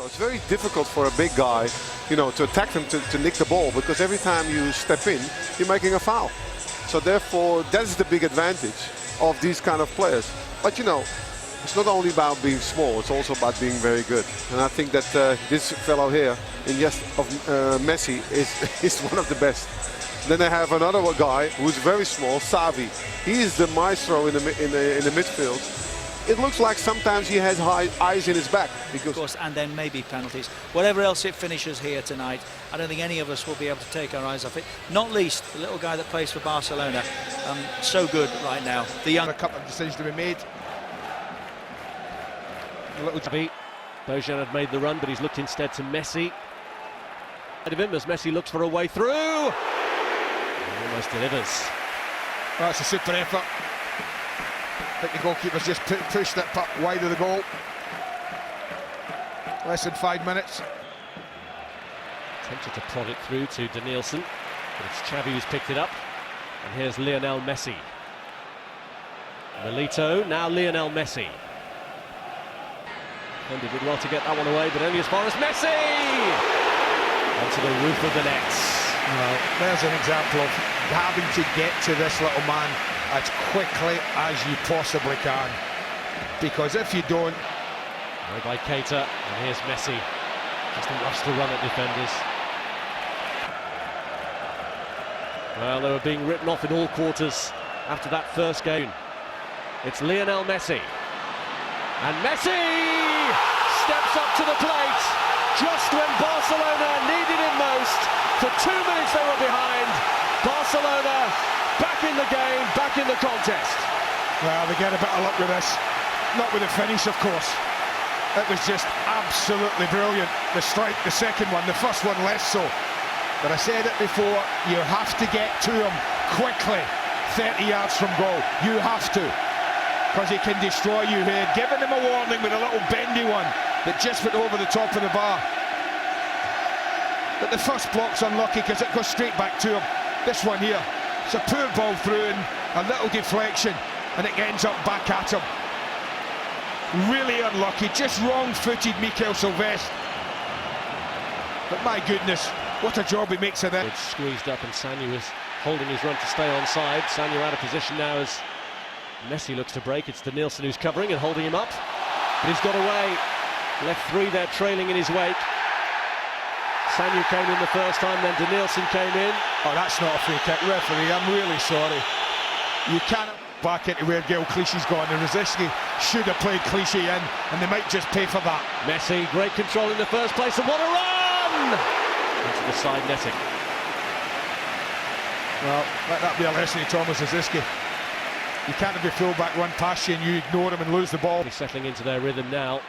So it's very difficult for a big guy, you know, to attack them, to nick the ball, because every time you step in, you're making a foul. So therefore, that's the big advantage of these kind of players. But you know, it's not only about being small, it's also about being very good. And I think that this fellow here, Messi, is one of the best. Then they have another guy who's very small, Xavi. He is the maestro in the midfield. It looks like sometimes he has eyes in his back. Because of course, and then maybe penalties. Whatever else it finishes here tonight, I don't think any of us will be able to take our eyes off it. Not least the little guy that plays for Barcelona. So good right now. The young. A couple of decisions to be made. A little beat. Bojan had made the run, but he's looked instead to Messi. Ahead of him as Messi looks for a way through. And almost delivers. Well, that's a super effort. I think the goalkeeper's just pushed that puck wide of the goal. Less than 5 minutes. Tempted to prod it through to Danielson, but it's Xavi who's picked it up. And here's Lionel Messi. Milito, now Lionel Messi. And he did well to get that one away, but only as far as Messi! Onto the roof of the nets. Well, there's an example of having to get to this little man as quickly as you possibly can. Because if you don't... Away by Keita, and here's Messi. Just loves to run at defenders. Well, they were being written off in all quarters after that first game. It's Lionel Messi. And Messi steps up to the plate just when Barcelona needed him most. For 2 minutes they were behind. Barcelona back in the game, back in the contest. Well, they get a bit of luck with this. Not with the finish, of course. It was just absolutely brilliant. The strike, the second one, the first one less so. But I said it before, you have to get to him quickly, 30 yards from goal. You have to, because he can destroy you here. Giving him a warning with a little bendy one that just went over the top of the bar. But the first block's unlucky because it goes straight back to him. This one here, it's a poor ball through and a little deflection, and it ends up back at him. Really unlucky, just wrong-footed Mikel Silvestre. But my goodness, what a job he makes of that. It's squeezed up and Sanyu is holding his run to stay onside. Sanyu out of position now as Messi looks to break. It's Danielson who's covering and holding him up. But he's got away. Left three there trailing in his wake. Sanyu came in the first time, then Danielson came in. Oh, that's not a free kick, referee, I'm really sorry. You cannot back into where Gael Clichy's gone, and Rosicky should have played Clichy in, and they might just pay for that. Messi, great control in the first place, and what a run! Into the side netting. Well, let that be a lesson to Thomas Rosicky. You can't have your full-back run past you and you ignore him and lose the ball. He's settling into their rhythm now.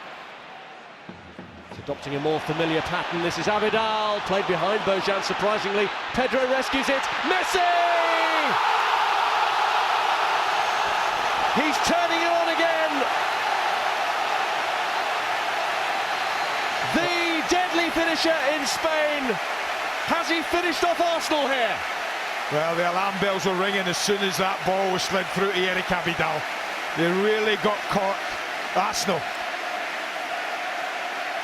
He's adopting a more familiar pattern. This is Abidal, played behind Bojan, surprisingly. Pedro rescues it. Messi! He's turning it on again. The deadly finisher in Spain. Has he finished off Arsenal here? Well, the alarm bells were ringing as soon as that ball was slid through to Eric Abidal. They really got caught, Arsenal.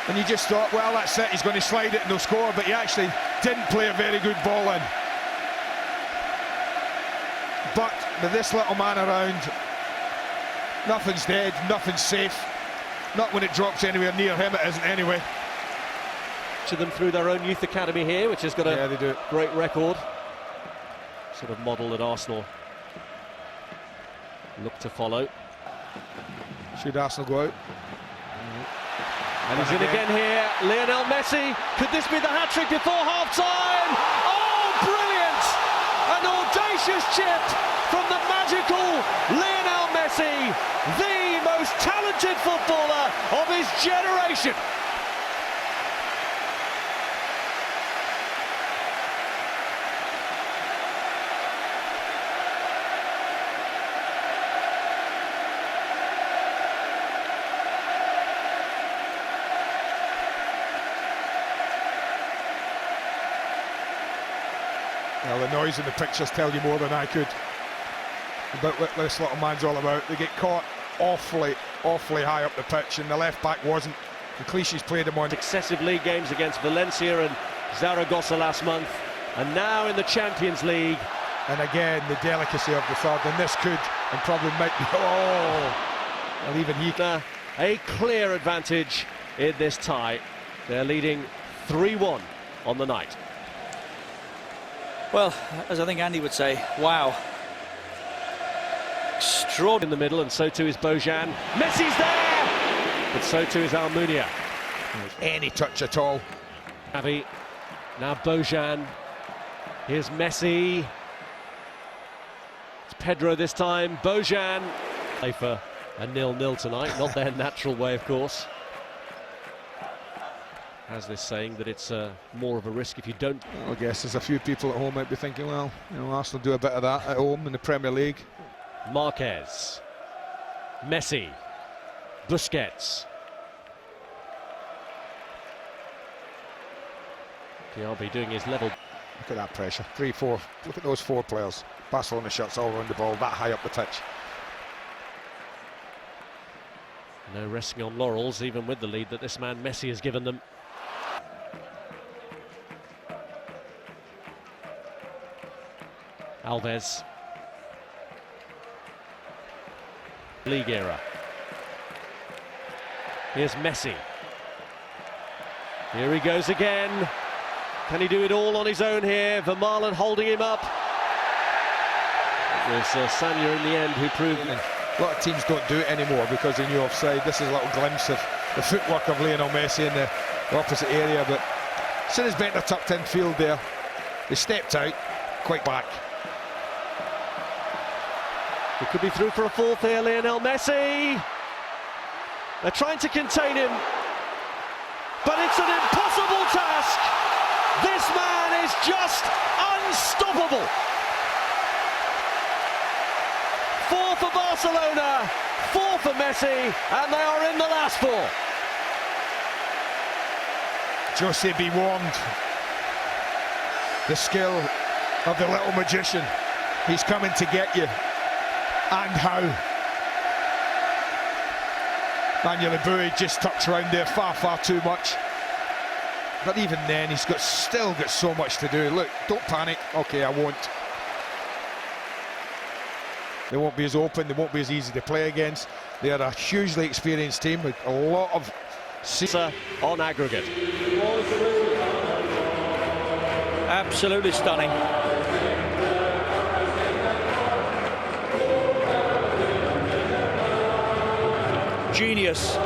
And you just thought, well, that's it, he's going to slide it and they'll score, but he actually didn't play a very good ball in. But with this little man around, nothing's dead, nothing's safe. Not when it drops anywhere near him, it isn't anyway. To them through their own youth academy here, which has got a great record. Sort of model that Arsenal look to follow. Should Arsenal go out? And he's in again here, Lionel Messi. Could this be the hat-trick before half-time? Oh, brilliant! An audacious chip from the magical Lionel Messi, the most talented footballer of his generation. Well, the noise in the pictures tell you more than I could about what this little man's all about. They get caught awfully high up the pitch, and the left back wasn't. The Clichy's played him on successive league games against Valencia and Zaragoza last month, and now in the Champions League. And again, the delicacy of the third, and this could and probably might be. Oh, well, even he can. A clear advantage in this tie. They're leading 3-1 on the night. Well, as I think Andy would say, wow. Extraordinary In the middle, and so too is Bojan. Messi's there! But so too is Almunia. Any touch at all. Xavi, now Bojan. Here's Messi. It's Pedro this time. Bojan. Play for a 0-0 tonight, not their natural way, of course. Has this saying that it's more of a risk if you don't. I guess there's a few people at home might be thinking, well, you know, Arsenal do a bit of that at home in the Premier League. Marquez, Messi, Busquets. DRB doing his level. Look at that pressure, 3-4, look at those 4 players. Barcelona shots all around the ball, that high up the pitch. No resting on laurels, even with the lead that this man Messi has given them. Alves. League era. Here's Messi. Here he goes again. Can he do it all on his own here? Vermaelen holding him up. It was Sanya in the end who proved it. A lot of teams don't do it anymore because they knew offside. This is a little glimpse of the footwork of Lionel Messi in the opposite area, but as soon as better tucked in field there, they stepped out, quite back. He could be through for a fourth here, Lionel Messi. They're trying to contain him, but it's an impossible task. This man is just unstoppable. 4 for Barcelona, 4 for Messi, and they are in the last 4. Jose, be warned. The skill of the little magician. He's coming to get you. And how? Daniel Abui just tucks around there far, far too much. But even then, he's still got so much to do. Look, don't panic. Okay, I won't. They won't be as open, they won't be as easy to play against. They are a hugely experienced team with a lot of... on aggregate. absolutely stunning. Genius.